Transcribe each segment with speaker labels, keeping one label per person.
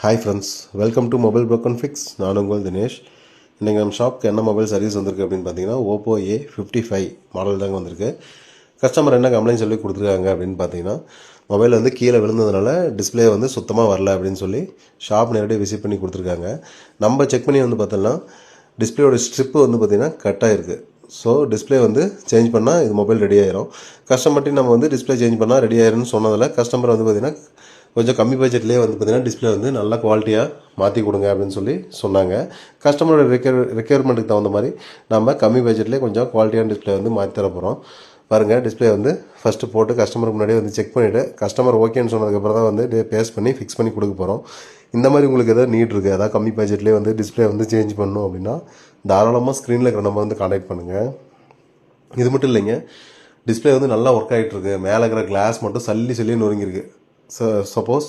Speaker 1: Hi friends, welcome to mobile broken fix. நான் உங்கள் தினேஷ். இன்றைக்கி நம்ம ஷாப்க்கு என்ன மொபைல் சர்வீஸ் வந்திருக்கு அப்படின்னு பார்த்தீங்கன்னா ஓப்போ A55 மாடல் தாங்க வந்திருக்கு. கஸ்டமர் என்ன கம்ப்ளைண்ட் சொல்லி கொடுத்துருக்காங்க அப்படின்னு பார்த்தீங்கன்னா, மொபைல் வந்து கீழே விழுந்ததுனால டிஸ்பிளே வந்து சுத்தமாக வரல அப்படின்னு சொல்லி ஷாப் நேரடியாக விசிட் பண்ணி கொடுத்துருக்காங்க. நம்ம செக் பண்ணி வந்து பார்த்தோம்னா டிஸ்பிளேயோட ஸ்ட்ரிப்பு வந்து பார்த்திங்கன்னா கட் ஆகிருக்கு. ஸோ டிஸ்பிளே வந்து சேஞ்ச் பண்ணால் இது மொபைல் ரெடி ஆயிரும். கஸ்டமர்ட்டையும் நம்ம வந்து டிஸ்பிளே சேஞ்ச் பண்ணால் ரெடி ஆயிரும்னு சொன்னதில் கஸ்டமர் வந்து பார்த்திங்கன்னா கொஞ்சம் கம்மி பட்ஜெட்லேயே வந்து பார்த்திங்கன்னா டிஸ்பிளே வந்து நல்ல குவாலிட்டியாக மாற்றி கொடுங்க அப்படின்னு சொல்லி சொன்னாங்க. கஸ்டமரோட ரெக்யர்மெண்ட்டுக்கு தகுந்த மாதிரி நம்ம கம்மி பட்ஜெட்லேயே கொஞ்சம் குவாலிட்டியான டிஸ்பிளே வந்து மாற்றி தர போகிறோம். பாருங்கள், டிஸ்பிளே வந்து ஃபஸ்ட்டு போட்டு கஸ்டமருக்கு முன்னாடியே வந்து செக் பண்ணிவிட்டு கஸ்டமர் ஓகேன்னு சொன்னதுக்கப்புறம் தான் வந்து பேஸ் பண்ணி ஃபிக்ஸ் பண்ணி கொடுக்க போகிறோம். இந்த மாதிரி உங்களுக்கு எதாவது நீட் இருக்குது, அதாவது கம்மி பட்ஜெட்லேயே வந்து டிஸ்பிளே வந்து சேஞ்ச் பண்ணணும் அப்படின்னா தாராளமாக ஸ்க்ரீனில் இருக்கிற நம்ம வந்து கான்டாக்ட் பண்ணுங்கள். இது மட்டும் இல்லைங்க, டிஸ்பிளே வந்து நல்லா ஒர்க் ஆகிட்டுருக்கு. மேலே இருக்கிற கிளாஸ் மட்டும் சல்லி நொறுங்கியிருக்கு. சப்போஸ்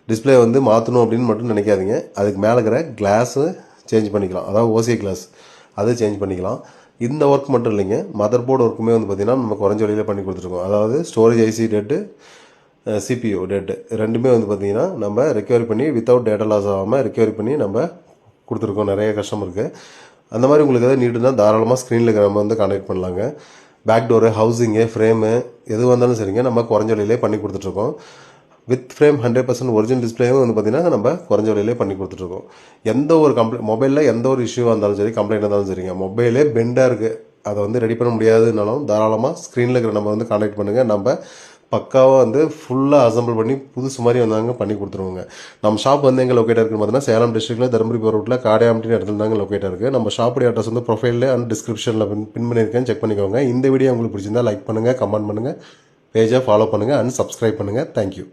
Speaker 1: டிஸ்பிளே வந்து மாற்றணும் அப்படின்னு மட்டும் நினைக்காதீங்க. அதுக்கு மேலே இருக்கிற கிளாஸு சேஞ்ச் பண்ணிக்கலாம், அதாவது ஓசிஐ கிளாஸ் அதை சேஞ்ச் பண்ணிக்கலாம். இந்த ஒர்க் மட்டும் இல்லைங்க, மதர் போர்டு ஒர்க்குமே வந்து பார்த்திங்கன்னா நம்ம குறைஞ்ச வழியில் பண்ணி கொடுத்துருக்கோம். அதாவது storage IC dead, CPU dead ரெண்டுமே வந்து பார்த்திங்கன்னா நம்ம ரெக்கவரி பண்ணி வித்தவுட் டேட்டா லாஸ் ஆகாமல் ரெக்கவரி பண்ணி நம்ம கொடுத்துருக்கோம் நிறைய கஸ்டமருக்கு. அந்த மாதிரி உங்களுக்கு எதாவது நீட் இருந்தால் தாராளமாக ஸ்க்ரீனில் இருக்கிற நம்ம வந்து கான்டாக்ட் பண்ணலாங்க. பேக் டோரு, ஹவுசிங்கு, ஃப்ரேமு எது வந்தாலும் சரிங்க, நம்ம குறைஞ்ச வழியிலே பண்ணி கொடுத்துட்ருக்கோம். வித் ஃப்ரேம் 100% ஒரிஜினல் டிஸ்பிளேவும் வந்து பார்த்திங்கன்னா நம்ம குறைஞ்ச விலையிலே பண்ணி கொடுத்துட்ருக்கோம். எந்த ஒரு மொபைலில் எந்த ஒரு இஷ்யூவாக இருந்தாலும் சரி, கம்ப்ளைண்ட் இருந்தாலும் சரிங்க, மொபைலே பெண்டாக இருக்குது, அதை வந்து ரெடி பண்ண முடியாதுனாலும் தாராளமாக ஸ்க்ரீனில் இருக்கிற நம்ம வந்து கான்டாக்ட் பண்ணுங்கள். நம்ம பக்காவாக வந்து ஃபுல்லாக அசம்பிள் பண்ணி புதுசு மாதிரி வந்தாங்க பண்ணி கொடுத்துருவோங்க. நம்ம ஷாப் வந்து எங்கே லொக்கேட்டாக இருக்குன்னு பார்த்தீங்கன்னா சேலம் டிஸ்ட்ரிக்ட்டில் தருமபுரி போகிற ரூட்டில் காடையாம்பட்டின இடத்துல தாங்க லொக்கேட்டாக இருக்குது. நம்ம ஷாப்புடைய அட்ரஸ் வந்து ப்ரொஃபைலில் அண்ட் டிஸ்கிரிப்ஷனில் பின் பண்ணியிருக்கேன், செக் பண்ணிக்கோங்க. இந்த வீடியோ உங்களுக்கு பிடிச்சிருந்தா லைக் பண்ணுங்கள், கமெண்ட் பண்ணுங்கள், பேஜை ஃபாலோ பண்ணுங்கள் அண்ட் சப்ஸ்கிரைப் பண்ணுங்கள். தேங்க்யூ.